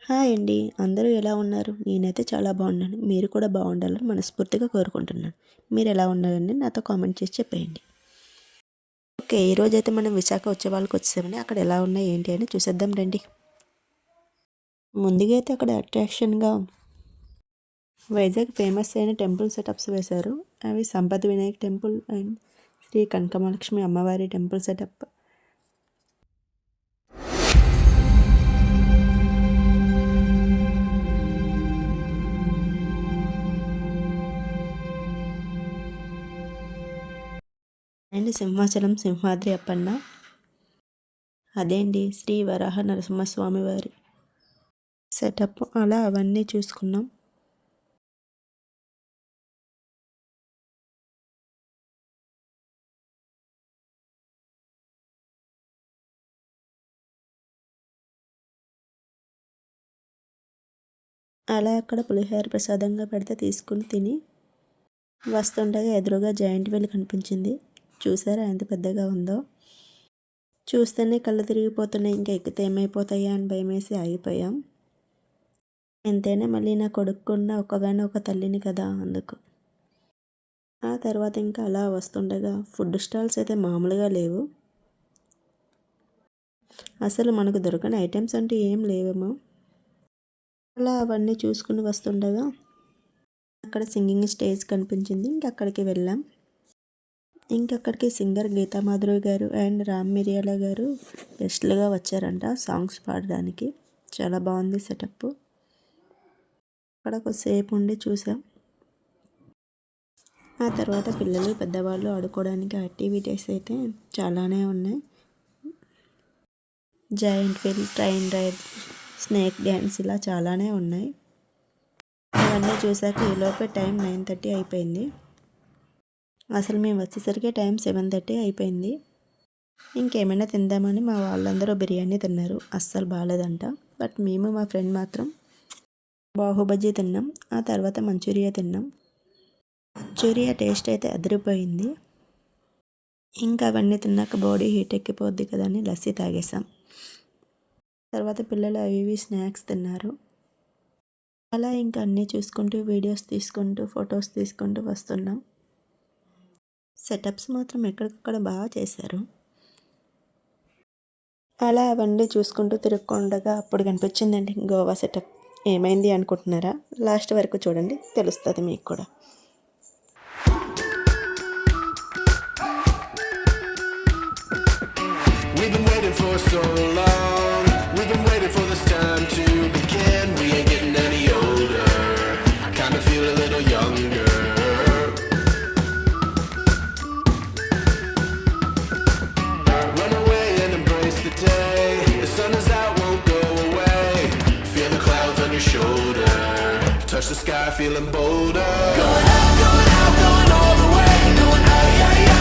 Hi అండి. అందరూ ఎలా ఉన్నారు? నేనైతే చాలా బాగున్నాను. మీరు కూడా బాగుండాలని మనస్ఫూర్తిగా కోరుకుంటున్నాను. మీరు ఎలా ఉన్నారండి? నాతో కామెంట్ చేసి చెప్పేయండి. ఓకే. ఈరోజైతే మనం విశాఖ ఉత్సవాలకు వచ్చేసామండి. అక్కడ ఎలా ఉన్నాయి ఏంటి అని చూసేద్దాం రండి. ముందుగా అయితే అక్కడ అట్రాక్షన్గా వైజాగ్ ఫేమస్ అయిన టెంపుల్ సెటప్స్ వేశారు. అవి సంపత్ వినాయక్ టెంపుల్ అండ్ శ్రీ కనకమహాలక్ష్మి అమ్మవారి temple setup. And Simhachalam Simhadri Appanna, అదే అండి శ్రీ వరాహ నరసింహస్వామి వారి సెటప్. అలా అవన్నీ చూసుకున్నాం. అలా అక్కడ పులిహోర ప్రసాదంగా పెడితే తీసుకుని తిని వస్తుండగా ఎదురుగా జాయింట్ వీల్ కనిపించింది. చూసారా ఎంత పెద్దగా ఉందో? చూస్తేనే కళ్ళు తిరిగిపోతున్నాయి. ఇంకా ఎక్కితే ఏమైపోతాయా అని భయమేసి ఆగిపోయాం. ఎంతైనా మళ్ళీ నా కొడుకున్న ఒక్కగానే ఒక తల్లిని కదా, అందుకు. ఆ తర్వాత ఇంకా అలా వస్తుండగా ఫుడ్ స్టాల్స్ అయితే మామూలుగా లేవు. అసలు మనకు దొరకని ఐటమ్స్ అంటూ ఏం లేవేమో. అలా అవన్నీ చూసుకుని వస్తుండగా అక్కడ సింగింగ్ స్టేజ్ కనిపించింది. అక్కడికి వెళ్ళాం. ఇంకక్కడికి సింగర్ గీతామాధురి గారు అండ్ రామ్ మిరియాల గారు గెస్ట్లుగా వచ్చారంట సాంగ్స్ పాడడానికి. చాలా బాగుంది సెటప్. అక్కడ కొద్దిసేపు ఉండి చూసాం. ఆ తర్వాత పిల్లలు పెద్దవాళ్ళు ఆడుకోవడానికి యాక్టివిటీస్ అయితే చాలానే ఉన్నాయి. Giant wheel, train ride, snake dance ఇలా చాలానే ఉన్నాయి. ఇవన్నీ చూసాక ఈలోపే టైం 9:30 అయిపోయింది. అసలు మేము వచ్చేసరికి టైం 7:30 అయిపోయింది. ఇంకేమైనా తిందామని మా వాళ్ళందరూ బిర్యానీ తిన్నారు. అస్సలు బాగాలేదంట. బట్ మేము మా ఫ్రెండ్ మాత్రం బాహుబజ్జీ తిన్నాం. ఆ తర్వాత మంచూరియా తిన్నాం. మంచూరియా టేస్ట్ అయితే అదిరిపోయింది. ఇంకా అవన్నీ తిన్నాక బాడీ హీట్ ఎక్కిపోద్ది కదా అని లస్సీ తాగేసాం. తర్వాత పిల్లలు అవి ఇవి స్నాక్స్ తిన్నారు. అలా ఇంకా అన్నీ చూసుకుంటూ వీడియోస్ తీసుకుంటూ ఫొటోస్ తీసుకుంటూ వస్తున్నాం. సెటప్స్ మాత్రం ఎక్కడికక్కడ బాగా చేశారు. అలా అవన్నీ చూసుకుంటూ తిరుక్కుండగా అప్పుడు కనిపించిందండి గోవా సెటప్. ఏమైంది అనుకుంటున్నారా? లాస్ట్ వరకు చూడండి, తెలుస్తుంది మీకు కూడా. We've been waiting for so long. We've been waiting for this time to begin. We ain't getting any older. I kind of feel a little younger. Run away and embrace the day. The sun is out, won't go away. Feel the clouds on your shoulder. Touch the sky, feeling bolder. Going out, going out, going all the way. Going high, yeah, yeah.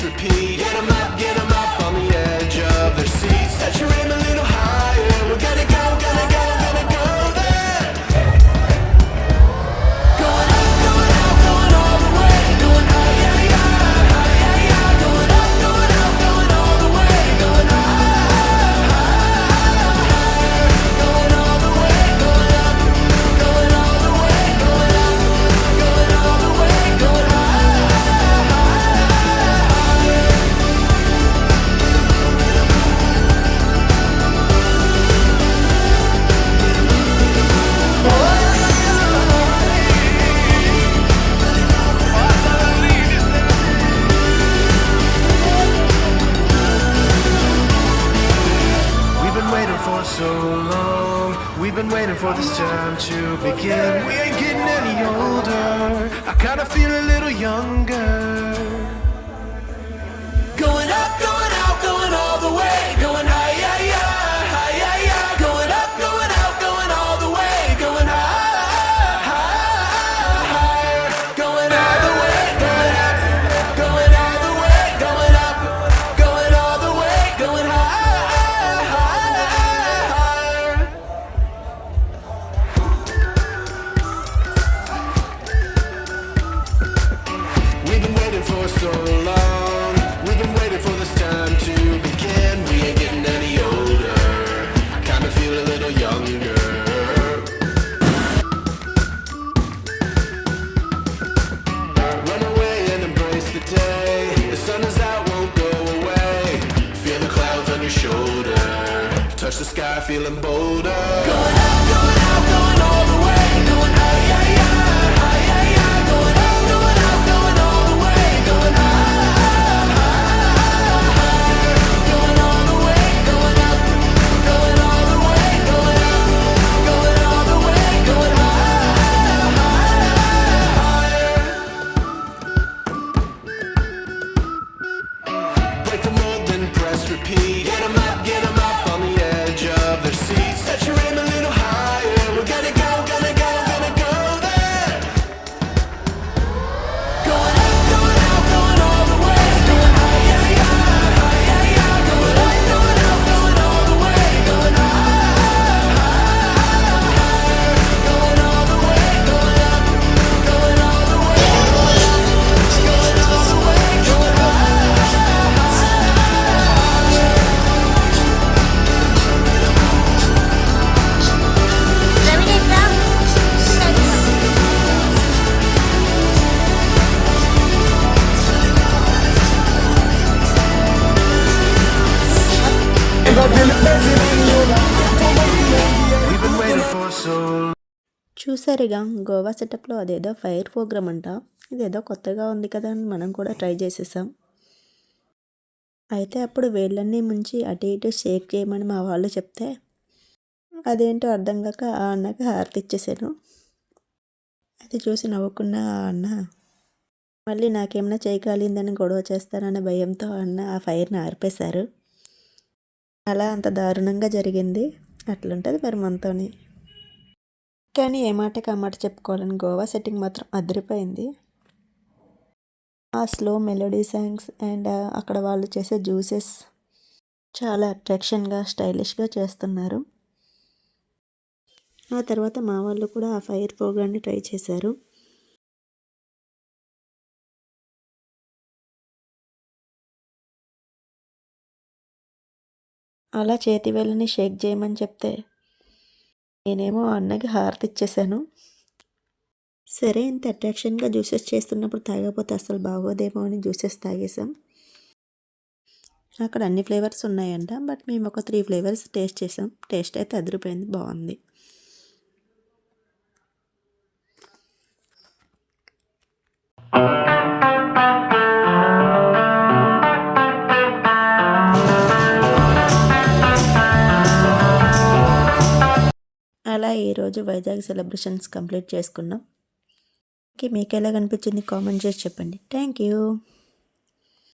Repeat. Get 'em up on the edge of their seats. Set your aim a little higher. We're gonna go, gonna go, gonna go there. Going up, going out, going all the way. Going high, yeah, yeah, high, yeah, yeah. Going up, going out, going all the way. Going high, higher. Going all the way, going up. Going all the way, going up. Going all the way, going high. So long, we've been waiting for this time to begin. We ain't getting any older. I kinda feel a little younger. Going up, going out, going all the way. Going high, yeah, yeah, high, yeah, yeah. Going up, going out, going all the way. Going high, higher. Going all the way, going up. Going all the way, going so long. We've been waiting for this time to begin. We ain't getting any older. I kinda feel a little younger. Run away and embrace the day. The sun is out, won't go away. Feel the clouds on your shoulder. Touch the sky, feeling bolder. Going out, going out, going all the way. Going out, yeah, yeah, yeah, yeah. Going out, going out, going all the way. Going going all the way. Going up, going all the way. Going up, going all the way. Going higher. Break the mold, then press repeat. Get 'em up on the edge of their seats. Set your aim a little higher. We're gonna go, gonna go, gonna go there. Going up, going out, going all the way. Going high, yeah, yeah, yeah, yeah. Going up, going out, going all the way. Going going all the way. Going up, going all the way. Going up, going all the way. Going We've been waiting for so long. చూసారుగా గోవా సెటప్లో అదేదో fire programme అంట. ఇదేదో కొత్తగా ఉంది కదా అని మనం కూడా ట్రై చేసేసాం. అయితే అప్పుడు వేళ్ళన్నీ ముంచి అటు ఇటు షేక్ చేయమని మా వాళ్ళు చెప్తే అదేంటో అర్థం కాక ఆ అన్నకి హారతి ఇచ్చేసాను. అది చూసి నవ్వుకున్న ఆ అన్న మళ్ళీ నాకేమైనా చేయగలిగిందని గొడవ చేస్తాననే భయంతో ఆ అన్న ఆ ఫైర్ని ఆర్పేశారు. అలా అంత దారుణంగా జరిగింది. అట్లుంటుంది మరి మనతోని. కానీ ఏ మాటకి ఆ మాట చెప్పుకోవాలని గోవా సెట్టింగ్ మాత్రం అదిరిపోయింది. ఆ స్లో మెలోడీ సాంగ్స్ అండ్ అక్కడ వాళ్ళు చేసే జ్యూసెస్ చాలా అట్రాక్షన్గా స్టైలిష్గా చేస్తున్నారు. ఆ తర్వాత మా వాళ్ళు కూడా ఆ ఫైర్ ప్రోగ్రామ్ని ట్రై చేశారు. అలా చేతి వేళ్ళని షేక్ చేయమని చెప్తే నేనేమో అన్నకి హారతి ఇచ్చేసాను. సరే ఇంత అట్రాక్షన్గా జ్యూసెస్ చేస్తున్నప్పుడు తాగకపోతే అసలు బాగోదేమో అని జ్యూసెస్ తాగేసాం. అక్కడ అన్ని ఫ్లేవర్స్ ఉన్నాయంట, బట్ మేము ఒక 3 ఫ్లేవర్స్ టేస్ట్ చేసాం. టేస్ట్ అయితే అదిరిపోయింది, బాగుంది. అలా ఈరోజు వైజాగ్ సెలబ్రేషన్స్ కంప్లీట్ చేసుకున్నాం. మీకు ఎలా కనిపించింది కామెంట్ చేసి చెప్పండి. Thank you.